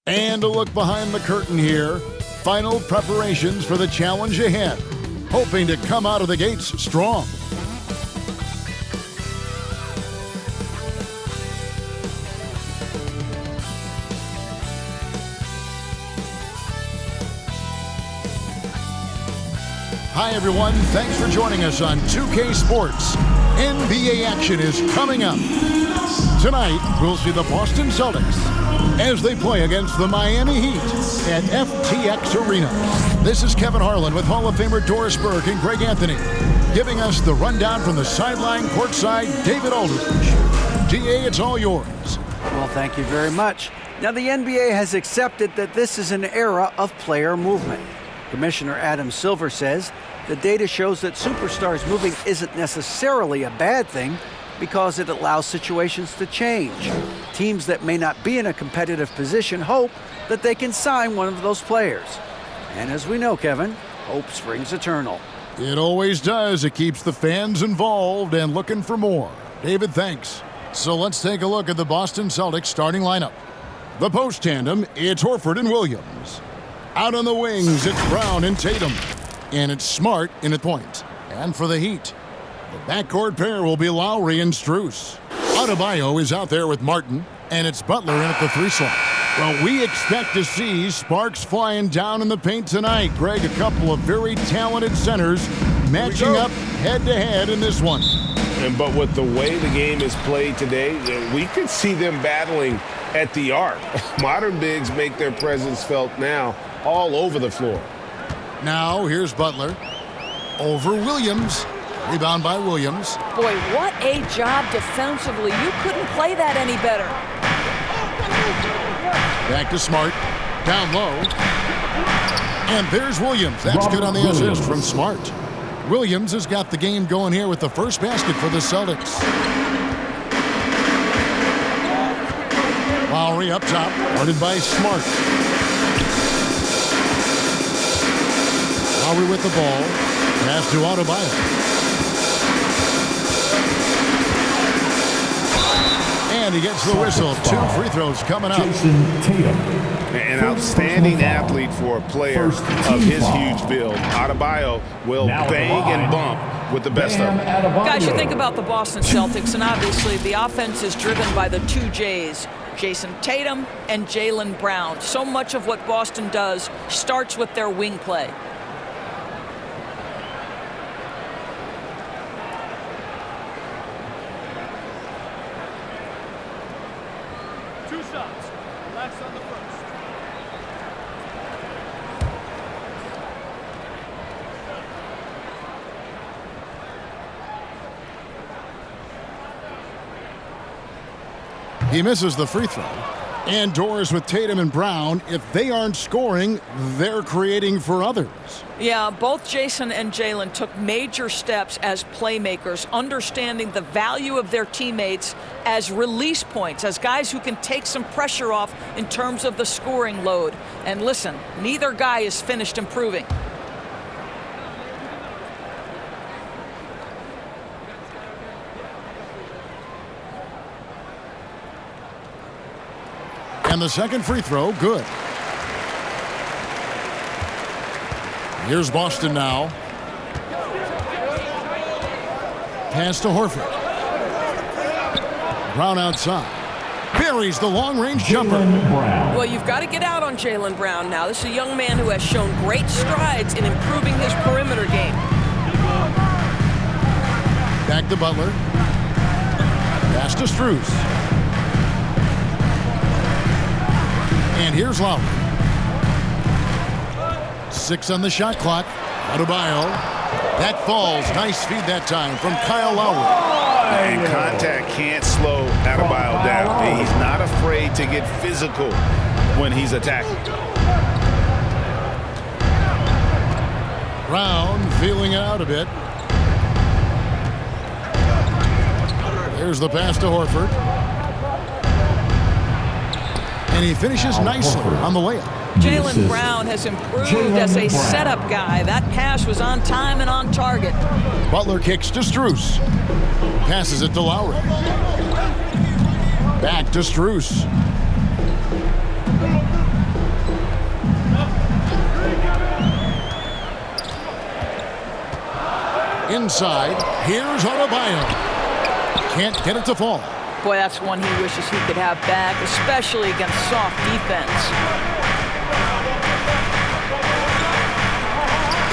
And a look behind the curtain here. Final preparations for the challenge ahead. Hoping to come out of the gates strong. Hi everyone, thanks for joining us on 2K Sports. NBA action is coming up. Tonight, we'll see the Boston Celtics as they play against the Miami Heat at FTX Arena. This is Kevin Harlan with Hall of Famer Doris Burke and Greg Anthony, giving us the rundown from the sideline courtside, David Aldridge. DA, it's all yours. Well, thank you very much. Now, the NBA has accepted that this is an era of player movement. Commissioner Adam Silver says the data shows that superstars moving isn't necessarily a bad thing because it allows situations to change. Teams that may not be in a competitive position hope that they can sign one of those players. And as we know, Kevin, hope springs eternal. It always does. It keeps the fans involved and looking for more. David, thanks. So let's take a look at the Boston Celtics starting lineup. The post tandem, it's Horford and Williams. Out on the wings, it's Brown and Tatum. And it's Smart in at point. And for the Heat, the backcourt pair will be Lowry and Strus. Adebayo is out there with Martin, and it's Butler in at the 3 slot. Well, we expect to see sparks flying down in the paint tonight. Greg, a couple of very talented centers matching up head-to-head in this one. But with the way the game is played today, we could see them battling at the arc. Modern bigs make their presence felt now all over the floor. Now, here's Butler. Over Williams. Rebound by Williams. Boy, what a job defensively. You couldn't play that any better. Back to Smart. Down low. And there's Williams. That's good on the assist from Smart. Williams has got the game going here with the first basket for the Celtics. Lowry up top, guarded by Smart. Lowry with the ball. Pass to Adebayo. And he gets the whistle. 2 free throws coming up. An outstanding athlete for a player of his huge build. Adebayo will bang and bump with the best of them. Guys, you think about the Boston Celtics, and obviously the offense is driven by the 2 J's, Jason Tatum and Jaylen Brown. So much of what Boston does starts with their wing play. He misses the free throw. And Doris with Tatum and Brown, if they aren't scoring, they're creating for others. Yeah, both Jason and Jaylen took major steps as playmakers, understanding the value of their teammates as release points, as guys who can take some pressure off in terms of the scoring load. And listen, neither guy is finished improving. And the second free throw, good. Here's Boston now. Pass to Horford. Brown outside. Buries the long-range jumper. Well, you've got to get out on Jaylen Brown now. This is a young man who has shown great strides in improving his perimeter game. Back to Butler. Pass to Strus. And here's Lowry. 6 on the shot clock. Adebayo. That falls. Nice feed that time from Kyle Lowry. And contact can't slow Adebayo down. He's not afraid to get physical when he's attacking. Brown feeling it out a bit. There's the pass to Horford. And he finishes nicely on the layup. Jaylen Brown has improved as a setup guy. That pass was on time and on target. Butler kicks to Strus. Passes it to Lowry. Back to Strus. Inside, here's Adebayo. Can't get it to fall. Boy, that's one he wishes he could have back, especially against soft defense.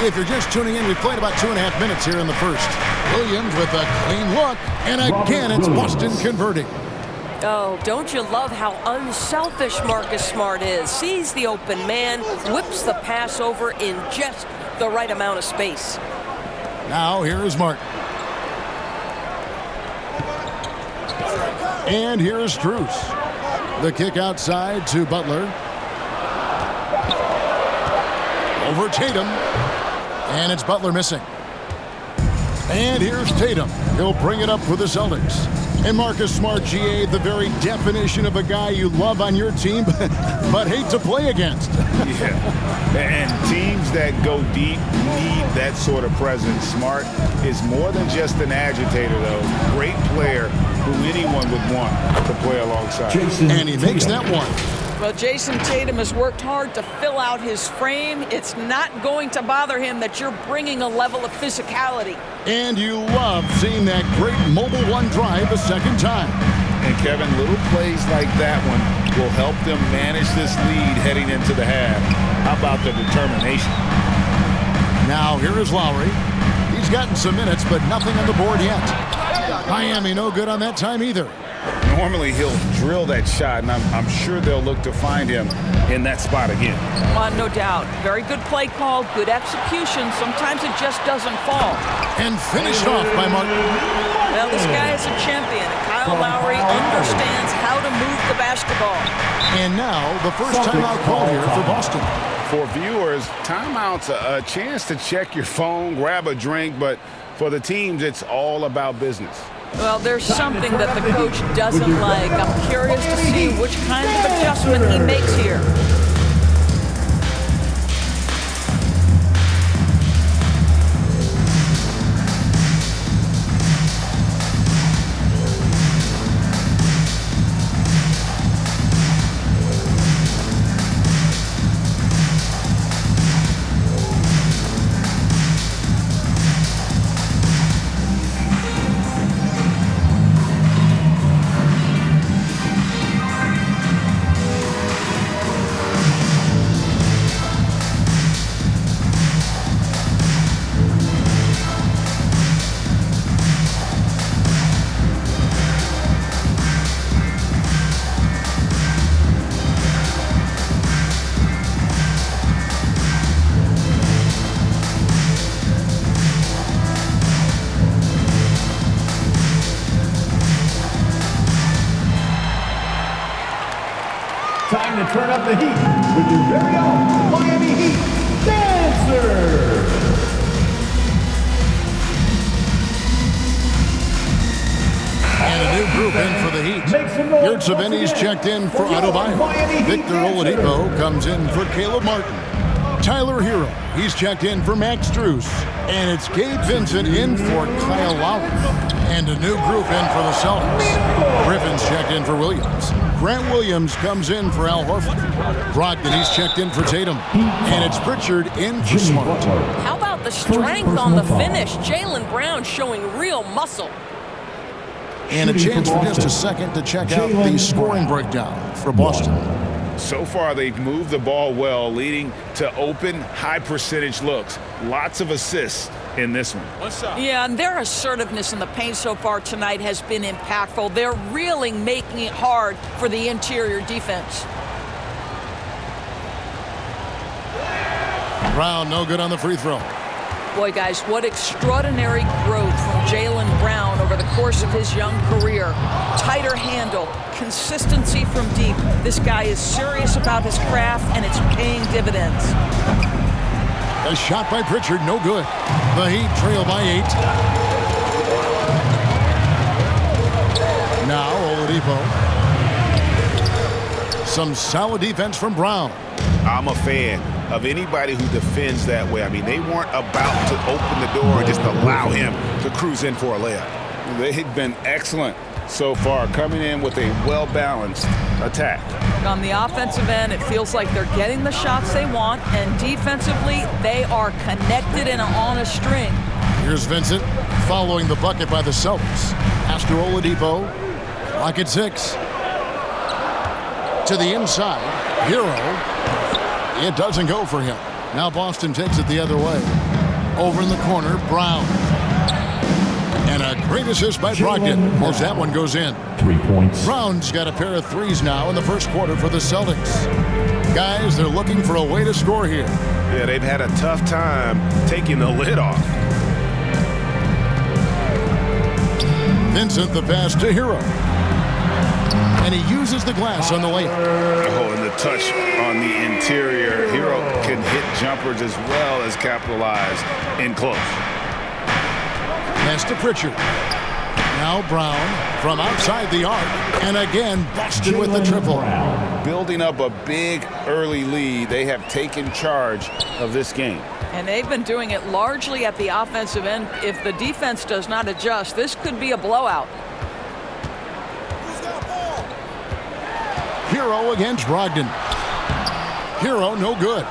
If you're just tuning in, we've played about 2.5 minutes here in the first. Williams with a clean look, and again it's Boston converting. Oh, don't you love how unselfish Marcus Smart is? Sees the open man, whips the pass over in just the right amount of space. Now here is Martin. And here is Strus. The kick outside to Butler. Over Tatum. And it's Butler missing. And here's Tatum. He'll bring it up for the Celtics. And Marcus Smart, GA, the very definition of a guy you love on your team, but hate to play against. Yeah, and teams that go deep need that sort of presence. Smart is more than just an agitator, though. Great player who anyone would want to play alongside. And he makes that one. Well, Jason Tatum has worked hard to fill out his frame. It's not going to bother him that you're bringing a level of physicality. And you love seeing that great mobile one drive a second time. And Kevin, little plays like that one will help them manage this lead heading into the half. How about the determination? Now here is Lowry. He's gotten some minutes, but nothing on the board yet. Miami no good on that time either. Normally he'll drill that shot, and I'm sure they'll look to find him in that spot again. No doubt. Very good play call, good execution. Sometimes it just doesn't fall. And finished off by Martin. Well, this guy is a champion. Kyle Lowry understands how to move the basketball. And now the first timeout call here for Boston. For viewers, timeout's a chance to check your phone, grab a drink, but for the teams, it's all about business. Well, there's something that the coach doesn't like. I'm curious to see which kind of adjustment he makes here. Time to turn up the heat with your very own Miami Heat Dancer. And a new group in for the Heat. Yurtseveni's checked in for Adebayo. Victor Oladipo comes in for Caleb Martin. Tyler Hero, he's checked in for Max Strus. And it's Gabe Vincent in for Kyle Lowry. And a new group in for the Celtics. Griffin's checked in for Williams. Grant Williams comes in for Al Horford. Brogdon, he's checked in for Tatum. And it's Pritchard in for Smart. How about the strength on the finish? Jaylen Brown showing real muscle. And a chance for just a second to check out the scoring breakdown for Boston. So far, they've moved the ball well, leading to open, high-percentage looks. Lots of assists in this one. Yeah, and their assertiveness in the paint so far tonight has been impactful. They're really making it hard for the interior defense. Brown, no good on the free throw. Boy, guys, what extraordinary growth from Jaylen Brown over the course of his young career. Tighter handle, consistency from deep. This guy is serious about his craft, and it's paying dividends. A shot by Pritchard, no good. The Heat trail by 8. Now Oladipo. Some solid defense from Brown. I'm a fan of anybody who defends that way. I mean, they weren't about to open the door and just allow him to cruise in for a layup. They've been excellent so far, coming in with a well-balanced attack. On the offensive end, it feels like they're getting the shots they want, and defensively, they are connected and on a string. Here's Vincent following the bucket by the Celtics. Pass to Oladipo. Clock at 6. To the inside. Hero. It doesn't go for him. Now Boston takes it the other way. Over in the corner, Brown. And a great assist by Brogdon. As that one goes in. 3 points. Brown's got a pair of threes now in the first quarter for the Celtics. Guys, they're looking for a way to score here. Yeah, they've had a tough time taking the lid off. Vincent the pass to Hero. And he uses the glass on the layup. Oh, and the touch on the interior. Hero can hit jumpers as well as capitalize in close. Pass to Pritchard. Now Brown from outside the arc. And again, Boston with the triple. Building up a big early lead, they have taken charge of this game. And they've been doing it largely at the offensive end. If the defense does not adjust, this could be a blowout. Hero against Brogdon. Hero no good.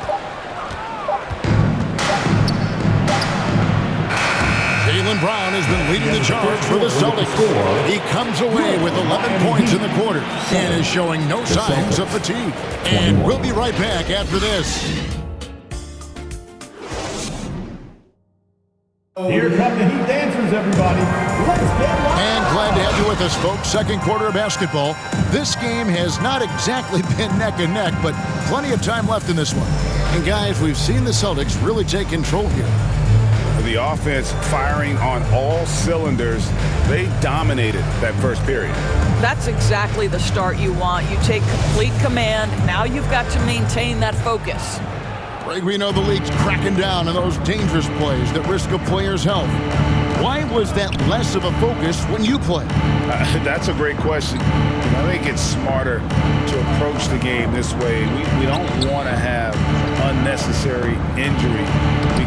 Jaylen Brown has been leading the charge for the Celtics. He comes away with 11 points in the quarter and is showing no signs of fatigue. And we'll be right back after this. Here come the Heat dancers, everybody. Let's get wild. And glad to have you with us, folks. Second quarter of basketball. This game has not exactly been neck and neck, but plenty of time left in this one. And guys, we've seen the Celtics really take control here. The offense firing on all cylinders. They dominated that first period. That's exactly the start you want. You take complete command. Now you've got to maintain that focus. Greg, we know the league's cracking down on those dangerous plays that risk a player's health. Why was that less of a focus when you play? That's a great question. I think it's smarter to approach the game this way. We don't want to have unnecessary injury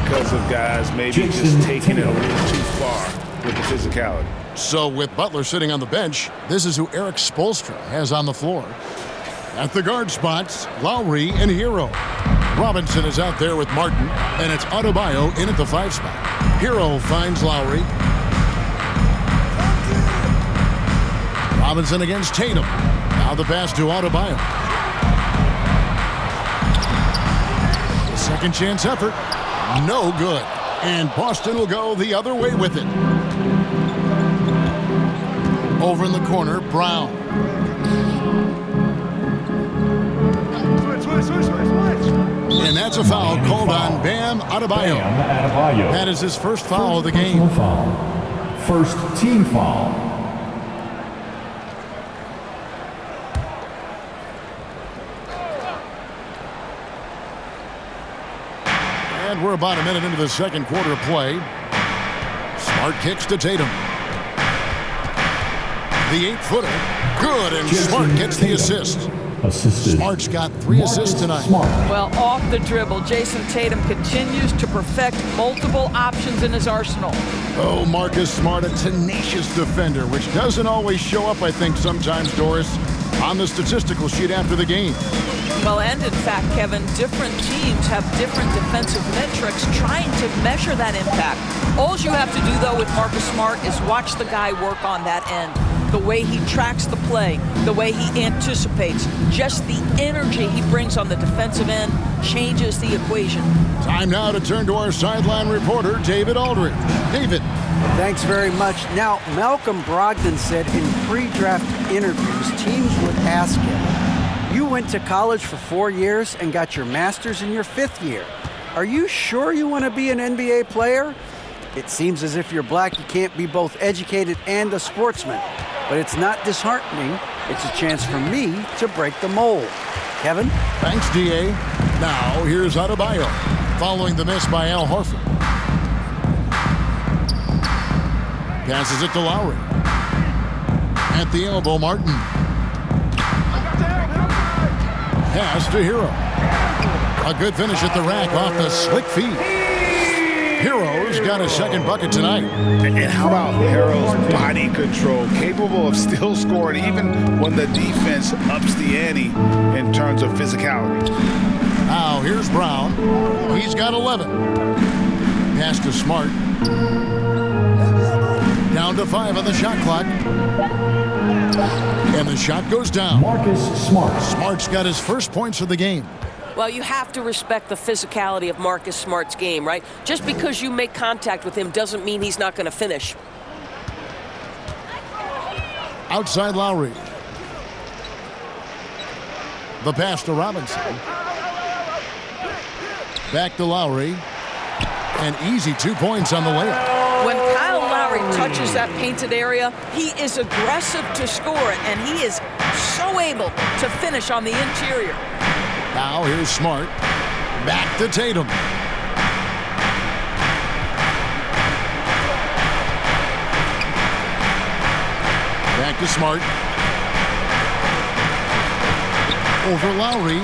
because of guys maybe just taking it a little too far with the physicality. So with Butler sitting on the bench, this is who Eric Spoelstra has on the floor. At the guard spots, Lowry and Hero. Robinson is out there with Martin, and it's Adebayo in at the 5 spot. Hero finds Lowry. Robinson against Tatum. Now the pass to Adebayo. Second chance effort. No good. And Boston will go the other way with it. Over in the corner, Brown. And that's a foul called on Bam Adebayo. That is his first foul of the game. First team foul. And we're about a minute into the second quarter of play. Smart kicks to Tatum. The 8-footer. Good, and Smart gets the assist. Assisted. Smart's got 3 assists tonight. Well, off the dribble, Jason Tatum continues to perfect multiple options in his arsenal. Oh, Marcus Smart, a tenacious defender, which doesn't always show up, I think, sometimes, Doris, on the statistical sheet after the game. Well, and in fact, Kevin, different teams have different defensive metrics trying to measure that impact. All you have to do, though, with Marcus Smart is watch the guy work on that end. The way he tracks the play, the way he anticipates, just the energy he brings on the defensive end changes the equation. Time now to turn to our sideline reporter, David Aldridge. David. Thanks very much. Now, Malcolm Brogdon said in pre-draft interviews, teams would ask him, you went to college for 4 years and got your master's in your 5th year. Are you sure you want to be an NBA player? It seems as if you're black, you can't be both educated and a sportsman. But it's not disheartening. It's a chance for me to break the mold. Kevin? Thanks, D.A. Now, here's Adebayo, following the miss by Al Horford. Passes it to Lowry. At the elbow, Martin. Pass to Hero. A good finish at the rack off the slick feet. Hero's got a second bucket tonight. And how about Hero's body control, capable of still scoring even when the defense ups the ante in terms of physicality. Now here's Brown. He's got 11. Pass to Smart. Down to 5 on the shot clock. And the shot goes down. Marcus Smart. Smart's got his first points of the game. Well, you have to respect the physicality of Marcus Smart's game, right? Just because you make contact with him doesn't mean he's not going to finish. Outside Lowry. The pass to Robinson. Back to Lowry. An easy 2 points on the layup. When Kyle Lowry touches that painted area, he is aggressive to score it, and he is so able to finish on the interior. Now here's Smart. Back to Tatum. Back to Smart. Over Lowry.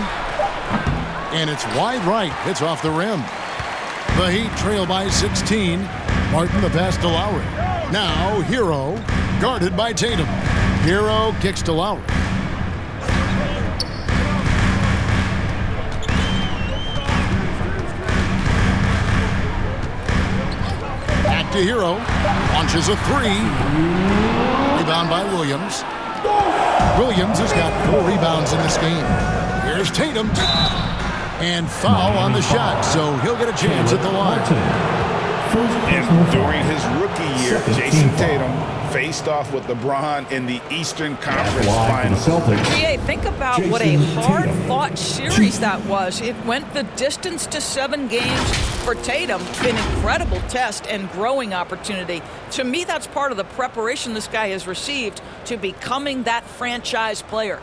And it's wide right. It's off the rim. The Heat trail by 16. Martin the pass to Lowry. Now Hero guarded by Tatum. Hero kicks to Lowry. Back to Hero. Launches a 3. Rebound by Williams. Williams has got 4 rebounds in this game. Here's Tatum. And foul on the shot, so he'll get a chance at the line. And during his rookie year, Jason Tatum faced off with LeBron in the Eastern Conference Finals. GA, think about what a hard-fought series that was. It went the distance to 7 games for Tatum. An incredible test and growing opportunity. To me, that's part of the preparation this guy has received to becoming that franchise player.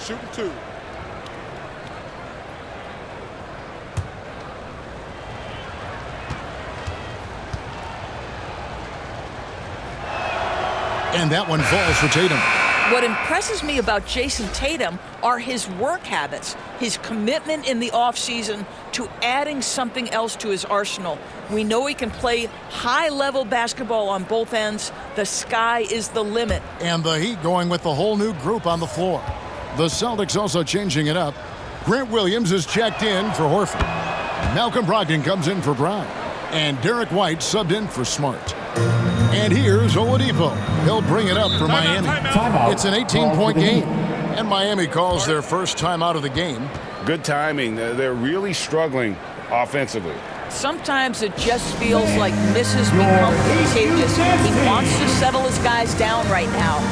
Shooting 2. And that one falls for Tatum. What impresses me about Jason Tatum are his work habits, his commitment in the offseason to adding something else to his arsenal. We know he can play high-level basketball on both ends. The sky is the limit. And the Heat going with the whole new group on the floor. The Celtics also changing it up. Grant Williams is checked in for Horford. Malcolm Brogdon comes in for Brown. And Derek White subbed in for Smart. And here's Oladipo. He'll bring it up for Miami. It's an 18-point game. And Miami calls their first time out of the game. Good timing. They're really struggling offensively. Sometimes it just feels like misses become contagious. He wants to settle his guys down right now.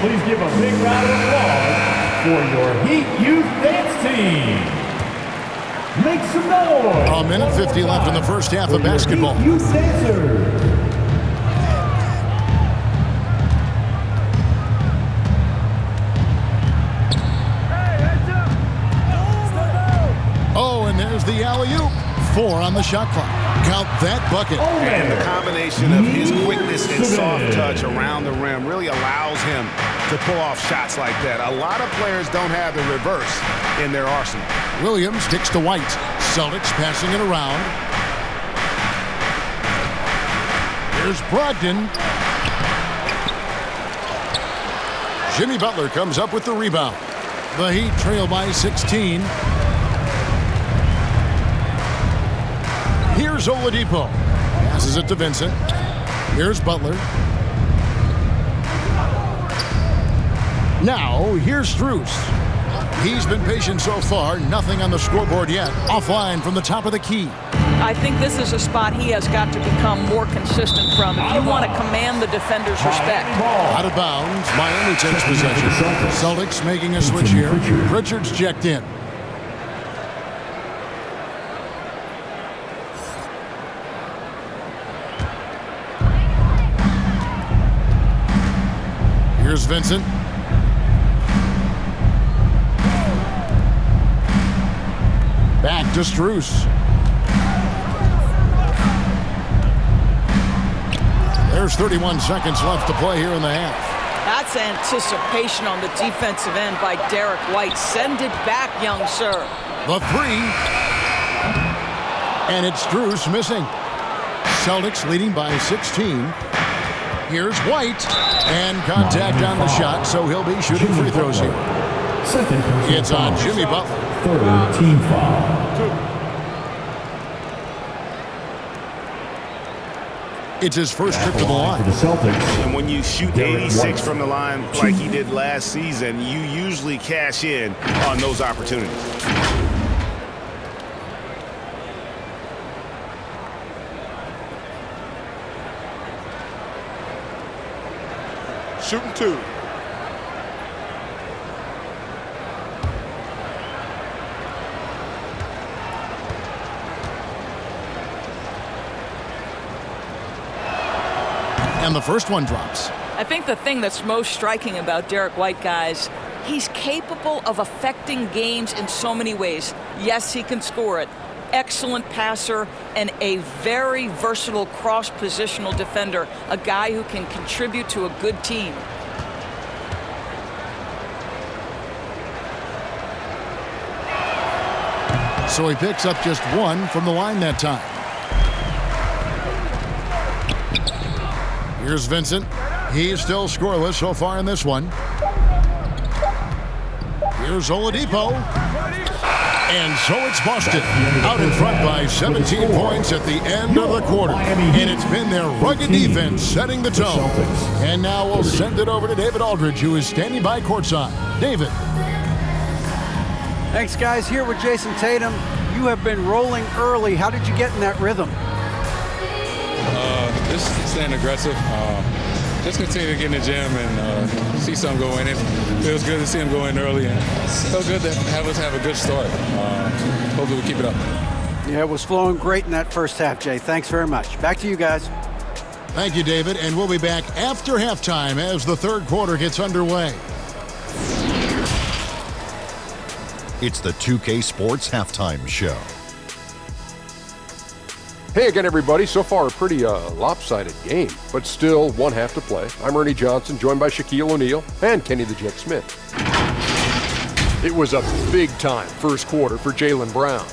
Please give a big round of applause for your Heat Youth Dance Team. Make some noise. A minute 50 left in the first half of basketball. Heat Youth Dancers. Oh, and there's the alley-oop. 4 on the shot clock. Count that bucket. And the combination of his quickness and soft touch around the rim really allows him to pull off shots like that. A lot of players don't have the reverse in their arsenal. Williams kicks to White. Celtics passing it around. Here's Brogdon. Jimmy Butler comes up with the rebound. The Heat trail by 16. Here's Oladipo. Passes it to Vincent. Here's Butler. Now, here's Strus. He's been patient so far. Nothing on the scoreboard yet. Offline from the top of the key. I think this is a spot he has got to become more consistent from if you want to command the defender's respect. Out of bounds. Miami takes possession. Celtics making a switch here. Pritchard's checked in. Here's Vincent. Back to Strus. There's 31 seconds left to play here in the half. That's anticipation on the defensive end by Derek White. Send it back, young sir. The three. And it's Strus missing. Celtics leading by 16. Here's White. And contact on the shot, so he'll be shooting free throws here. It's on Jimmy Butler. Third team foul. It's his first trip to the line. For the Celtics. And when you shoot 86 from the line like he did last season, you usually cash in on those opportunities. Shooting two. And the first one drops. I think the thing that's most striking about Derek White, guys, he's capable of affecting games in so many ways. Yes, he can score it. Excellent passer and a very versatile cross-positional defender, a guy who can contribute to a good team. So he picks up just one from the line that time. Here's Vincent. He's still scoreless so far in this one. Here's Oladipo. And so it's Boston out in front by 17 points at the end of the quarter. And it's been their rugged defense setting the tone. And now we'll send it over to David Aldridge, who is standing by courtside. David. Thanks, guys. Here with Jason Tatum. You have been rolling early. How did you get in that rhythm? Just staying aggressive. Just continue to get in the gym and see something go in. It feels good to see him go in early, and it feels good to have us have a good start. Hopefully we keep it up. Yeah, it was flowing great in that first half, Jay. Thanks very much. Back to you guys. Thank you, David. And we'll be back after halftime as the third quarter gets underway. It's the 2K Sports Halftime Show. Hey again, everybody. So far, a pretty lopsided game, but still one half to play. I'm Ernie Johnson, joined by Shaquille O'Neal and Kenny the Jet Smith. It was a big-time first quarter for Jaylen Brown.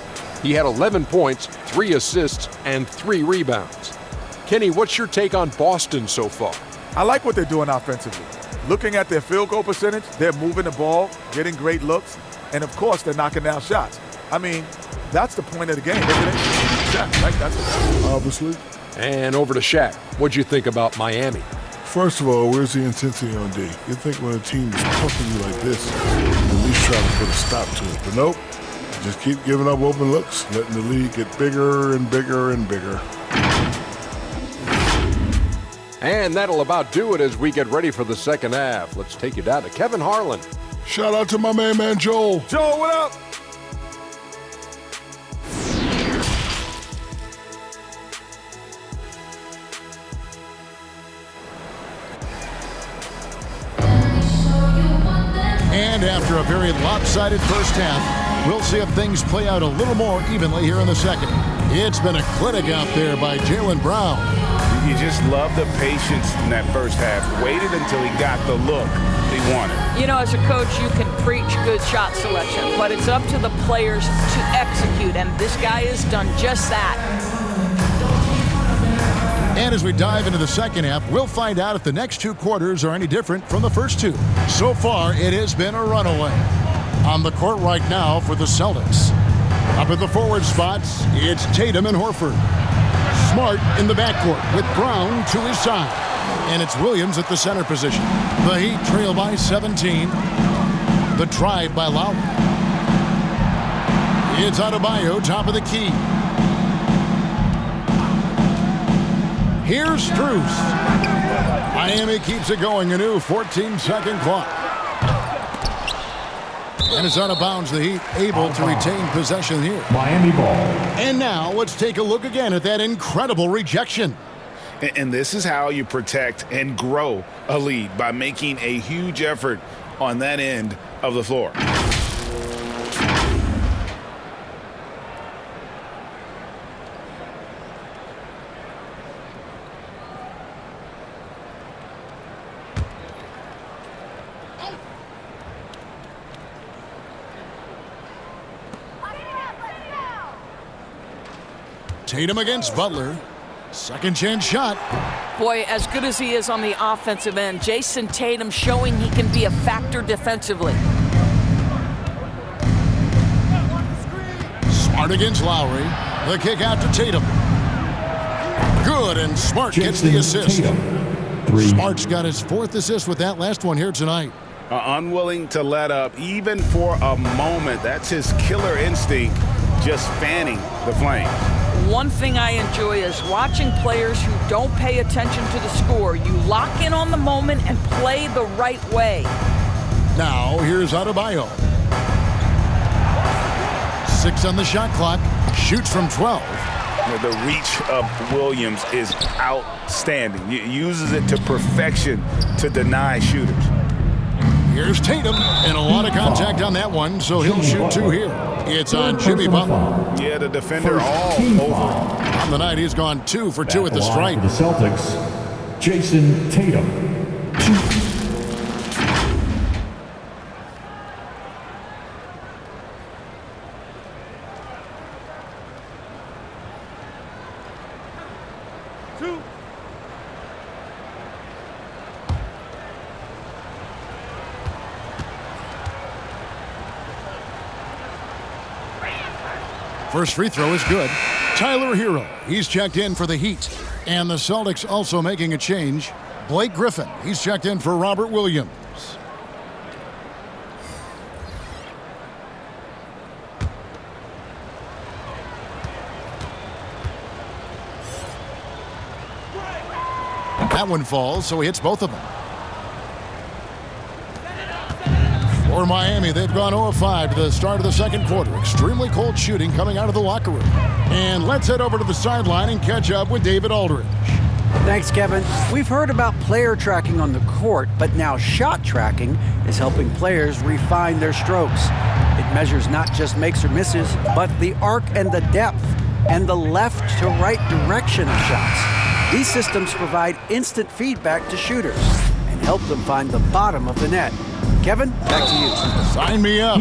He had 11 points, 3 assists, and 3 rebounds. Kenny, what's your take on Boston so far? I like what they're doing offensively. Looking at their field goal percentage, they're moving the ball, getting great looks, and of course, they're knocking down shots. I mean, that's the point of the game, isn't it? Yeah, right? That's it. Obviously. And over to Shaq. What'd you think about Miami? First of all, where's the intensity on D? You think when a team is pumping you like this, at least try to put a stop to it. But nope, just keep giving up open looks, letting the league get bigger and bigger and bigger. And that'll about do it as we get ready for the second half. Let's take you down to Kevin Harlan. Shout out to my main man, Joel. Joel, what up? And after a very lopsided first half, we'll see if things play out a little more evenly here in the second. It's been a clinic out there by Jaylen Brown. You just love the patience in that first half. Waited until he got the look he wanted. You know, as a coach, you can preach good shot selection, but it's up to the players to execute, and this guy has done just that. And as we dive into the second half, we'll find out if the next two quarters are any different from the first two. So far, it has been a runaway. On the court right now for the Celtics. Up at the forward spots, it's Tatum and Horford. Smart in the backcourt with Brown to his side. and it's Williams at the center position. The Heat trail by 17. The drive by Lowry. It's Adebayo, top of the key. Here's Strus. Miami keeps it going, a new 14-second clock. And it's out of bounds. The Heat able to retain possession here. Miami ball. And now let's take a look again at that incredible rejection. And this is how you protect and grow a lead, by making a huge effort on that end of the floor. Tatum against Butler. Second chance shot. Boy, as good as he is on the offensive end, Jason Tatum showing he can be a factor defensively. Smart against Lowry. The kick out to Tatum. Good, and Smart gets the assist. Smart's got his 4th assist with that last one here tonight. Unwilling to let up even for a moment. That's his killer instinct, just fanning the flames. One thing I enjoy is watching players who don't pay attention to the score. You lock in on the moment and play the right way. Now, here's Adebayo. 6 on the shot clock. Shoots from 12. The reach of Williams is outstanding. He uses it to perfection to deny shooters. Here's Tatum, and a lot of contact on that one, so he'll shoot 2 here. It's on Jimmy Butler. Yeah, the defender all over. On the night, he's gone 2 for 2 at the stripe. For the Celtics, Jason Tatum. 2. First free throw is good. Tyler Hero, he's checked in for the Heat. And the Celtics also making a change. Blake Griffin, he's checked in for Robert Williams. That one falls, so he hits both of them. For Miami, they've gone 0-5 to the start of the second quarter. Extremely cold shooting coming out of the locker room. And let's head over to the sideline and catch up with David Aldridge. Thanks, Kevin. We've heard about player tracking on the court, but now shot tracking is helping players refine their strokes. It measures not just makes or misses, but the arc and the depth and the left to right direction of shots. These systems provide instant feedback to shooters and help them find the bottom of the net. Kevin, back to you. Sign me up.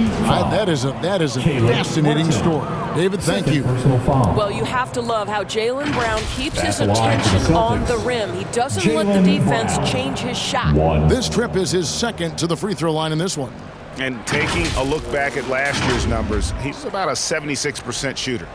That is a fascinating story. David, thank you. Well, you have to love how Jaylen Brown keeps his attention on the rim. He doesn't let the defense change his shot. This trip is his second to the free throw line in this one. And taking a look back at last year's numbers, he's about a 76% shooter.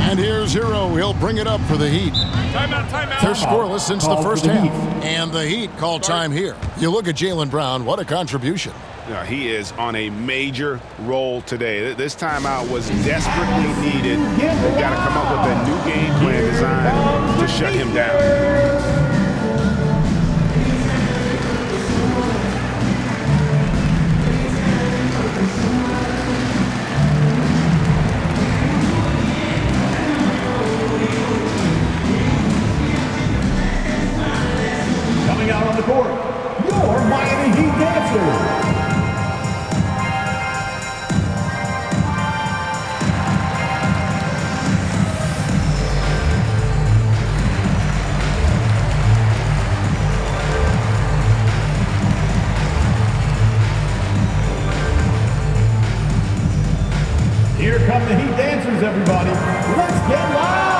And here's Hero. He'll bring it up for the Heat. Timeout. They're scoreless since the first for the half. And the Heat call time here. You look at Jaylen Brown, what a contribution. Yeah, he is on a major roll today. This timeout was desperately needed. They've got to come up with a new game plan designed to shut him down. Coming out on the court, your Miami Heat dancers. dancers, everybody. Let's get loud.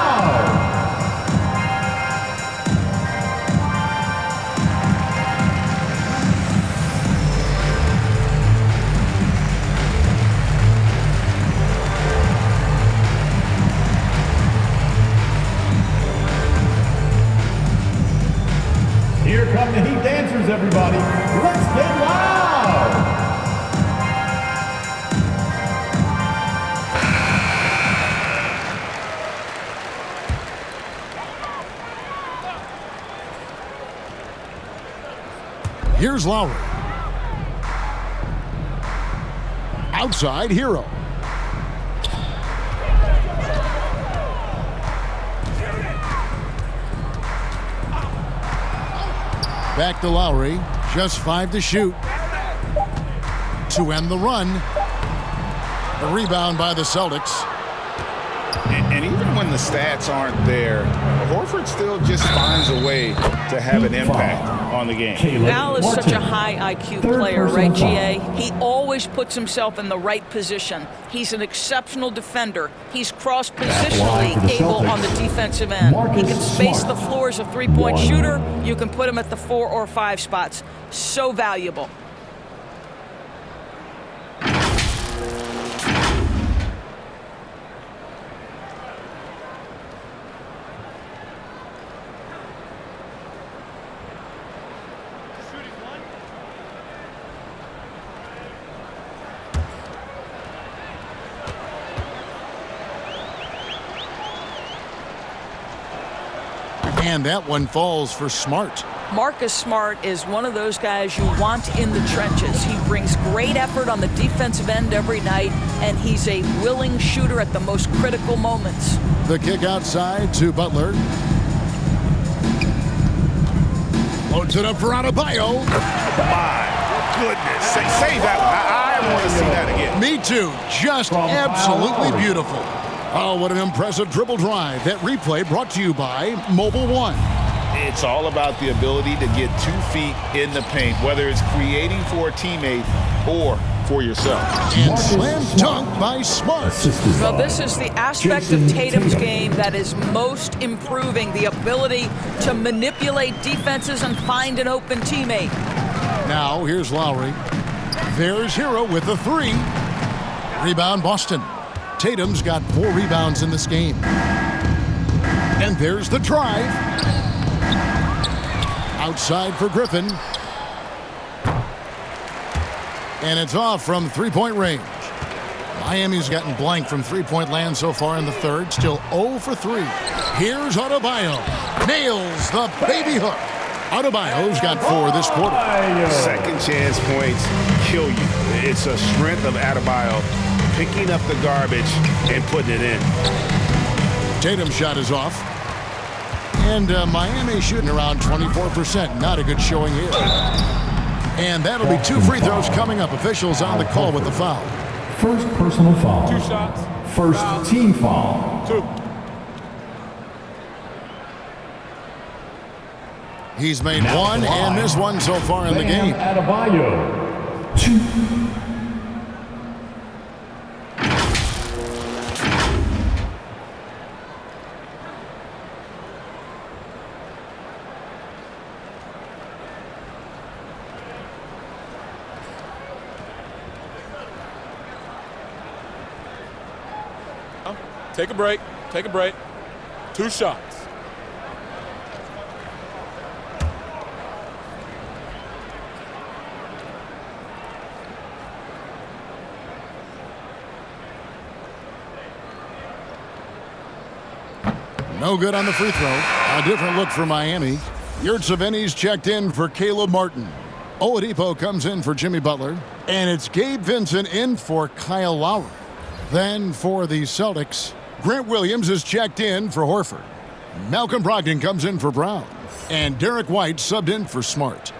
Here come the Heat dancers, everybody. Let's get loud. Here's Lowry. Outside, Hero. Back to Lowry. Just 5 to shoot. To end the run. The rebound by the Celtics. And even when the stats aren't there, Horford still just finds a way to have an impact on the game. Val is such a high IQ player, right, GA? He always puts himself in the right position. He's an exceptional defender. He's cross-positionally able on the defensive end. He can space the floor as a three-point shooter. You can put him at the 4 or 5 spots. So valuable. And that one falls for Smart. Marcus Smart is one of those guys you want in the trenches. He brings great effort on the defensive end every night, and he's a willing shooter at the most critical moments. The kick outside to Butler. Loads it up for Adebayo. My goodness. Save that one. I want to see that again. Me too. Just absolutely beautiful. Oh, what an impressive dribble drive. That replay brought to you by Mobile One. It's all about the ability to get 2 feet in the paint, whether it's creating for a teammate or for yourself. And slam dunk by Smart. Well, this is the aspect of Tatum's game that is most improving, the ability to manipulate defenses and find an open teammate. Now, here's Lowry. There's Hero with the 3. Rebound, Boston. Tatum's got 4 rebounds in this game. And there's the drive. Outside for Griffin. And it's off from three-point range. Miami's gotten blank from three-point land so far in the third. Still 0 for 3. Here's Adebayo. Nails the baby hook. Adebayo's got 4 this quarter. Second chance points kill you. It's a strength of Adebayo picking up the garbage and putting it in. Tatum's shot is off. And Miami shooting around 24%. Not a good showing here. And that'll be 2 free throws coming up. Officials on the call with the foul. First personal foul. 2 shots. First team foul. 2. He's made 1 and missed 1 so far in the game. Adebayo. 2. Take a break. Take a break. 2 shots. No good on the free throw. A different look for Miami. Yurtseveni's checked in for Caleb Martin. Oladipo comes in for Jimmy Butler. And it's Gabe Vincent in for Kyle Lowry. Then for the Celtics, Grant Williams is checked in for Horford. Malcolm Brogdon comes in for Brown. And Derek White subbed in for Smart.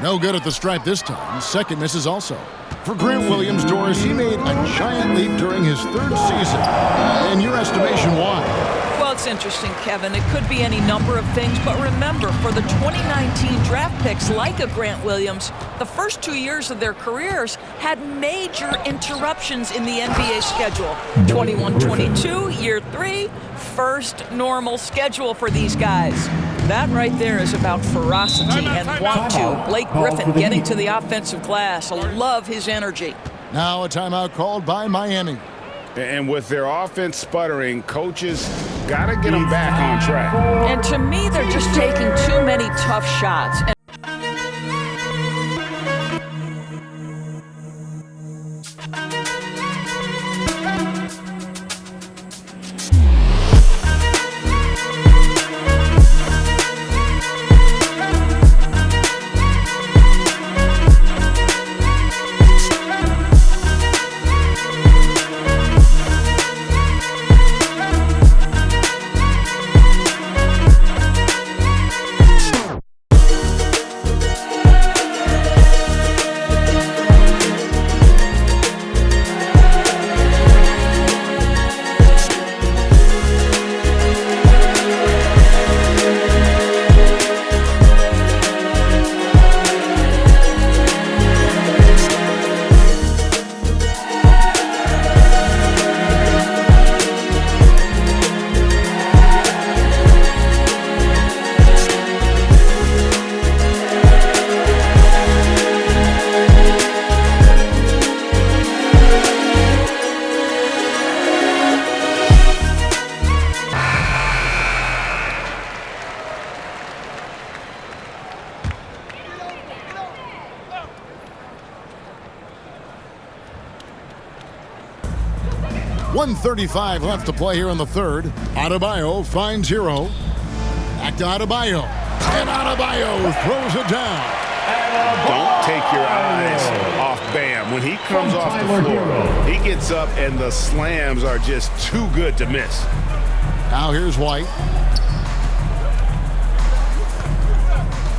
No good at the stripe this time. Second misses also. For Grant Williams, Doris, he made a giant leap during his 3rd season. In your estimation, why? Well, it's It's interesting, Kevin. It could be any number of things, but remember, for the 2019 draft picks like a Grant Williams, the first 2 years of their careers had major interruptions in the NBA schedule. 21-22, year 3, first normal schedule for these guys. That right there is about ferocity and want to. Blake Griffin getting to the offensive glass. I love his energy. Now a timeout called by Miami. And with their offense sputtering, coaches got to get them back on track. And to me, they're just taking too many tough shots. 1:35 left to play here in the third. Adebayo finds Hero. Back to Adebayo. And Adebayo throws it down. Don't take your eyes off Bam. When he comes off the floor, he gets up and the slams are just too good to miss. Now here's White.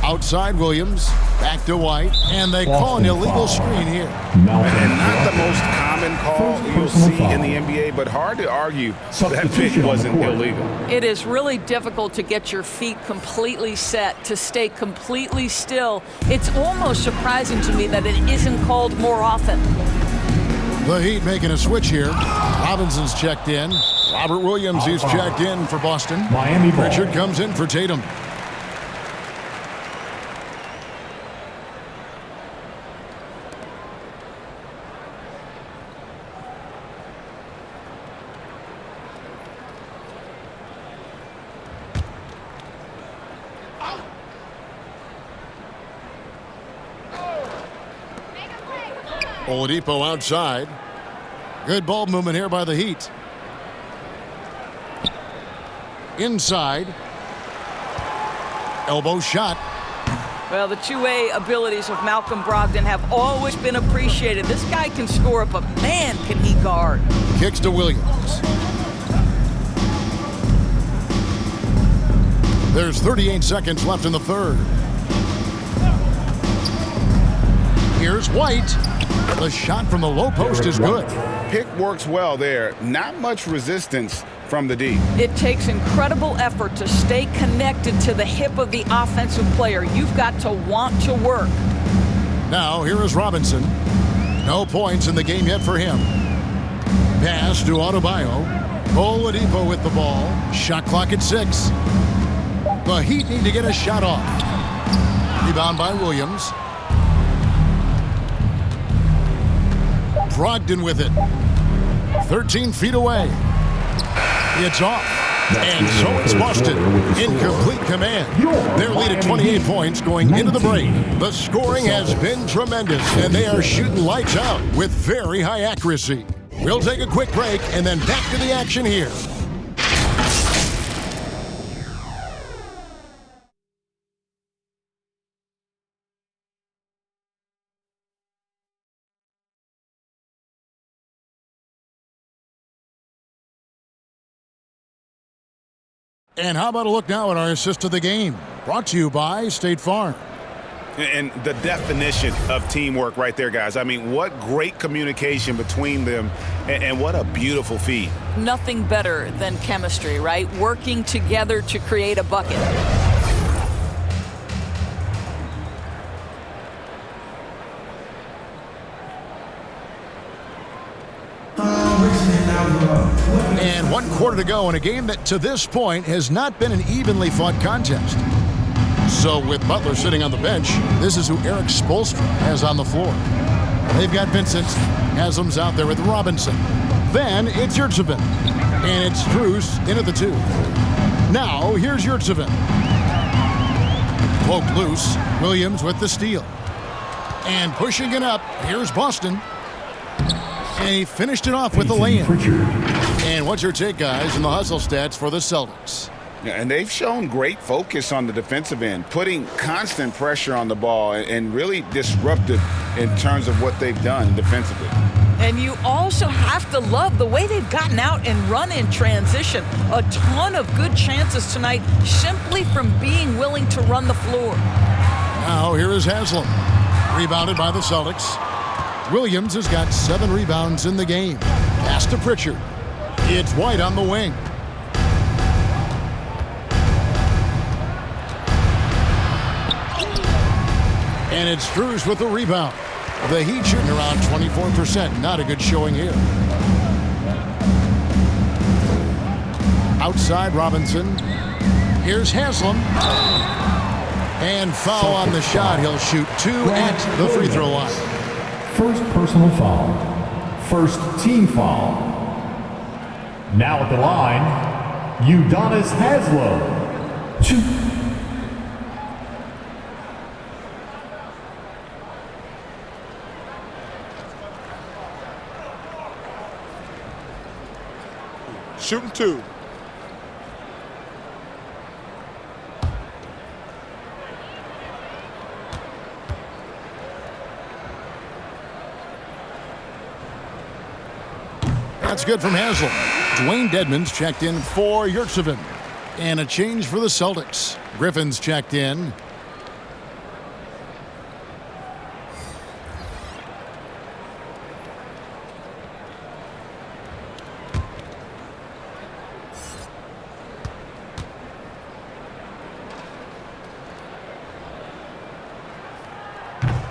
Outside Williams. Back to White. And they call an illegal screen here. And not the most common call you'll see in the NBA, but hard to argue that pick wasn't illegal. It is really difficult to get your feet completely set, to stay completely still. It's almost surprising to me that it isn't called more often. The Heat making a switch here. Robinson's checked in. Robert Williams is checked in for Boston. Miami ball. Richard comes in for Tatum. Oladipo outside. Good ball movement here by the Heat. Inside. Elbow shot. Well, the two-way abilities of Malcolm Brogdon have always been appreciated. This guy can score, but man, can he guard. Kicks to Williams. There's 38 seconds left in the third. Here's White. The shot from the low post is good. Pick works well there. Not much resistance from the D. It takes incredible effort to stay connected to the hip of the offensive player. You've got to want to work. Now here is Robinson. No points in the game yet for him. Pass to Adebayo. Oladipo with the ball. Shot clock at 6. The Heat need to get a shot off. Rebound by Williams. Brogdon with it. 13 feet away. It's off. And so it's Boston in complete command. Their lead at 28 points going into the break. The scoring has been tremendous, and they are shooting lights out with very high accuracy. We'll take a quick break and then back to the action here. And how about a look now at our assist of the game? Brought to you by State Farm. And the definition of teamwork right there, guys. I mean, what great communication between them, and what a beautiful feed. Nothing better than chemistry, right? Working together to create a bucket. And 1 quarter to go in a game that to this point has not been an evenly fought contest. So with Butler sitting on the bench, this is who Eric Spoelstra has on the floor. They've got Vincent. Haslam's out there with Robinson. Then it's Yurtseven. And it's Strus in at the 2. Now here's Yurtseven. Poked loose. Williams with the steal. And pushing it up, here's Boston. And he finished it off with the lay-in. And what's your take, guys, in the hustle stats for the Celtics? Yeah, and they've shown great focus on the defensive end, putting constant pressure on the ball and really disruptive in terms of what they've done defensively. And you also have to love the way they've gotten out and run in transition. A ton of good chances tonight simply from being willing to run the floor. Now here is Haslam. Rebounded by the Celtics. Williams has got 7 rebounds in the game. Pass to Pritchard. It's White on the wing. And it's Strus with the rebound. The Heat shooting around 24%. Not a good showing here. Outside Robinson. Here's Haslam. And foul on the shot. He'll shoot 2 at the free throw line. First personal foul. First team foul. Now at the line, Udonis Haslem. 2. Shooting 2. That's good from Haslam. Dwayne Dedmon's checked in for Yurtseven. And a change for the Celtics. Griffin's checked in.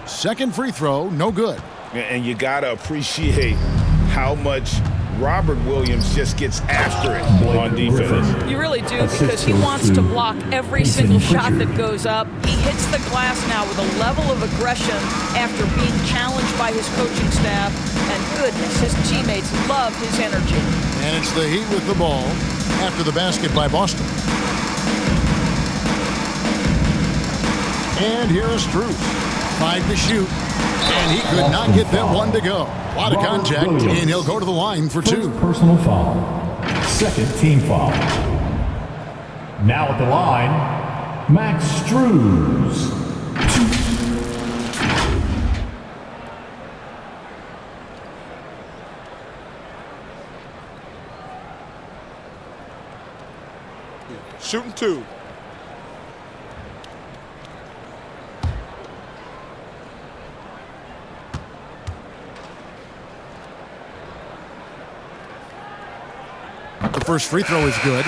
Second free throw, no good. And you got to appreciate how much Robert Williams just gets after it on defense. You really do, because he wants to block every single shot that goes up. He hits the glass now with a level of aggression after being challenged by his coaching staff. And goodness, his teammates love his energy. And it's the Heat with the ball after the basket by Boston. And here's Strus. 5 to shoot. And he could not get that one to go. A lot of contact, and he'll go to the line for 2. First personal foul. Second team foul. Now at the line, Max Strus. 2. Shooting 2. The first free throw is good.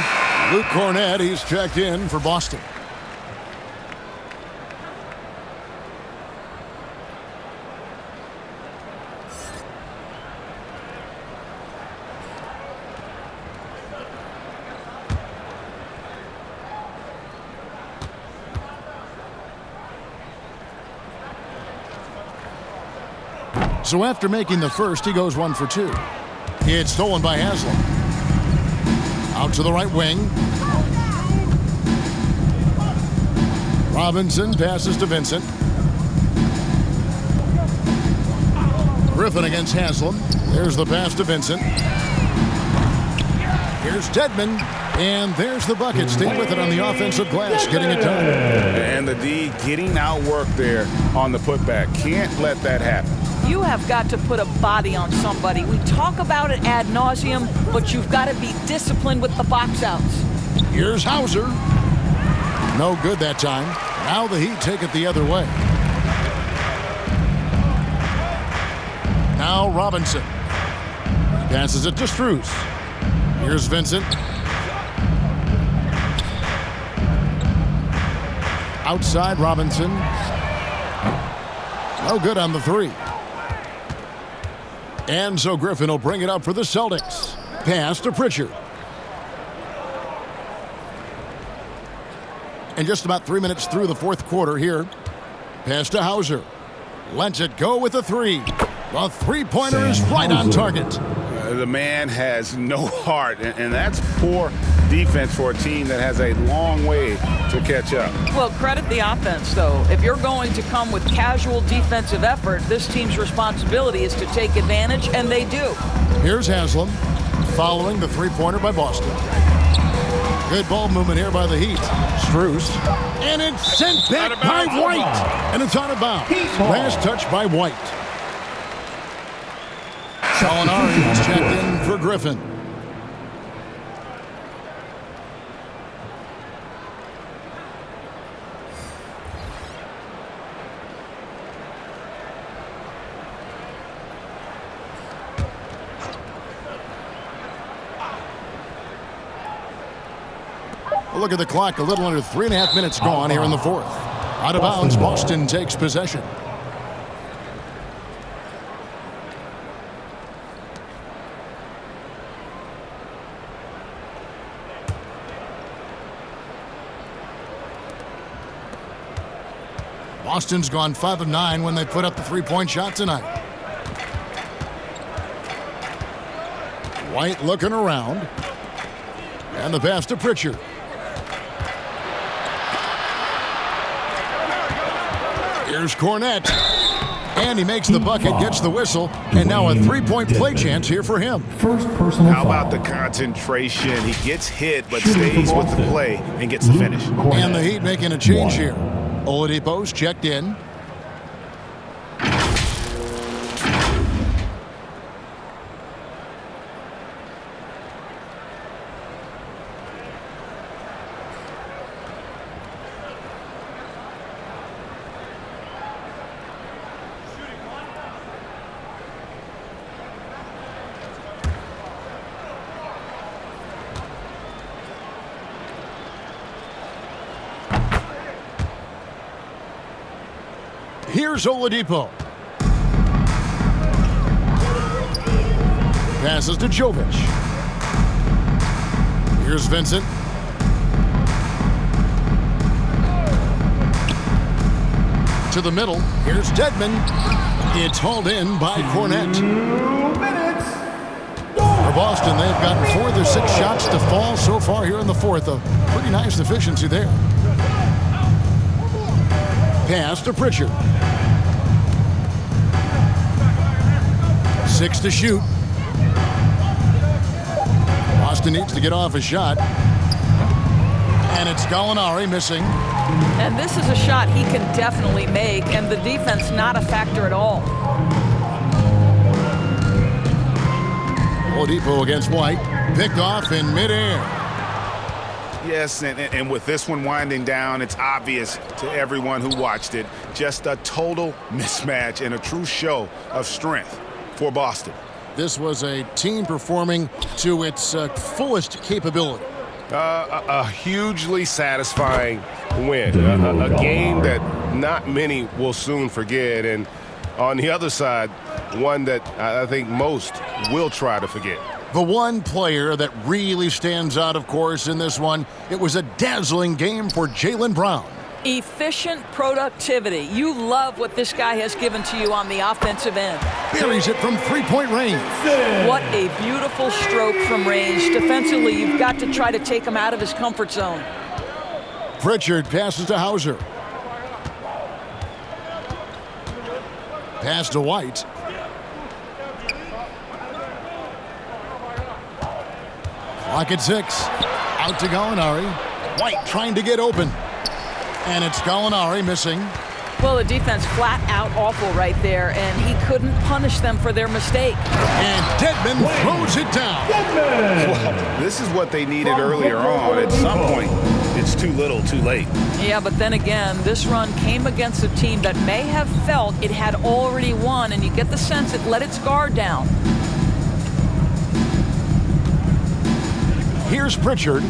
Luke Cornett, he's checked in for Boston. So after making the first, he goes 1 for 2. It's stolen by Haslam. Out to the right wing. Robinson passes to Vincent. Griffin against Haslam. There's the pass to Vincent. Here's Dedmon. And there's the bucket. Stay with it on the offensive glass, getting it done. And the D getting outwork there on the putback. Can't let that happen. You have got to put a body on somebody. We talk about it ad nauseum, but you've got to be disciplined with the box outs. Here's Hauser. No good that time. Now the Heat take it the other way. Now Robinson. Passes it to Strus. Here's Vincent. Outside Robinson. No good on the three. And so Griffin will bring it up for the Celtics. Pass to Pritchard. And just about 3 minutes through the fourth quarter here. Pass to Hauser. Lets it go with a three. The three-pointer is right on target. The man has no heart, and that's poor defense for a team that has a long way to catch up. Well, credit the offense, though. If you're going to come with casual defensive effort, this team's responsibility is to take advantage, and they do. Here's Haslam following the three-pointer by Boston. Good ball movement here by the Heat. Strus. And it's sent back by White. And it's out of bounds. Last touch by White. Gallinari is checked in for Griffin. Look at the clock, a little under 3.5 minutes gone here in the fourth. Out of bounds, Boston takes possession. Boston's gone 5 of 9 when they put up the three-point shot tonight. White looking around. And the pass to Pritchard. Here's Cornette. And he makes the bucket, gets the whistle, and now a three-point play chance here for him. First personal How about the concentration? He gets hit, but stays with the play and gets the finish. And the Heat making a change here. Oladipo's checked in. Here's Oladipo. Passes to Jovic. Here's Vincent. To the middle. Here's Dedmon. It's hauled in by Cornette. 2 minutes. For Boston, they've gotten 4 of their 6 shots to fall so far here in the fourth. A pretty nice efficiency there. Pass to Pritchard. 6 to shoot. Boston needs to get off a shot. And it's Gallinari missing. And this is a shot he can definitely make, and the defense not a factor at all. Oladipo against White. Picked off in midair. Yes, and with this one winding down, it's obvious to everyone who watched it. Just a total mismatch and a true show of strength for Boston. This was a team performing to its fullest capability. A hugely satisfying win. A game that not many will soon forget. And on the other side, one that I think most will try to forget. The one player that really stands out, of course, in this one, it was a dazzling game for Jaylen Brown. Efficient productivity. You love what this guy has given to you on the offensive end. Buries it from three-point range. What a beautiful stroke from range. Defensively, you've got to try to take him out of his comfort zone. Pritchard passes to Hauser. Pass to White. Clock at 6. Out to Gallinari. White trying to get open. And it's Gallinari missing. Well, the defense flat out awful right there, and he couldn't punish them for their mistake. And Dedmon throws it down. Well, this is what they needed earlier on. At some point, it's too little, too late. Yeah, but then again, this run came against a team that may have felt it had already won, and you get the sense it let its guard down. Here's Pritchard.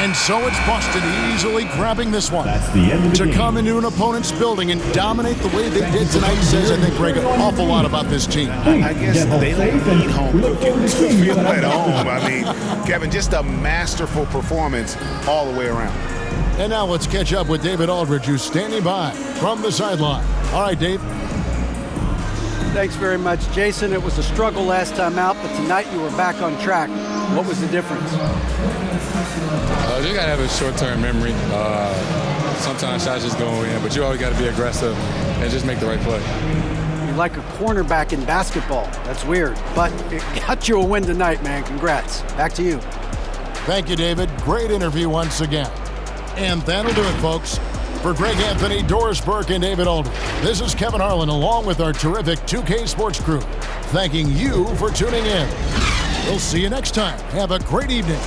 And so it's Boston easily grabbing this one. That's the end of the To game. come into an opponent's building and dominate the way they did tonight says, I think, Greg, an awful lot about this team. I guess they don't need home cooking to feel at home. I mean, Kevin, just a masterful performance all the way around. And now let's catch up with David Aldridge, who's standing by from the sideline. All right, Dave. Thanks very much, Jason. It was a struggle last time out, but tonight you were back on track. What was the difference? You got to have a short-term memory. Sometimes shots just go in, but you always got to be aggressive and just make the right play. You're like a cornerback in basketball. That's weird, but it got you a win tonight, man. Congrats. Back to you. Thank you, David. Great interview once again. And that'll do it, folks. For Greg Anthony, Doris Burke, and David Aldridge, this is Kevin Harlan along with our terrific 2K Sports crew, thanking you for tuning in. We'll see you next time. Have a great evening.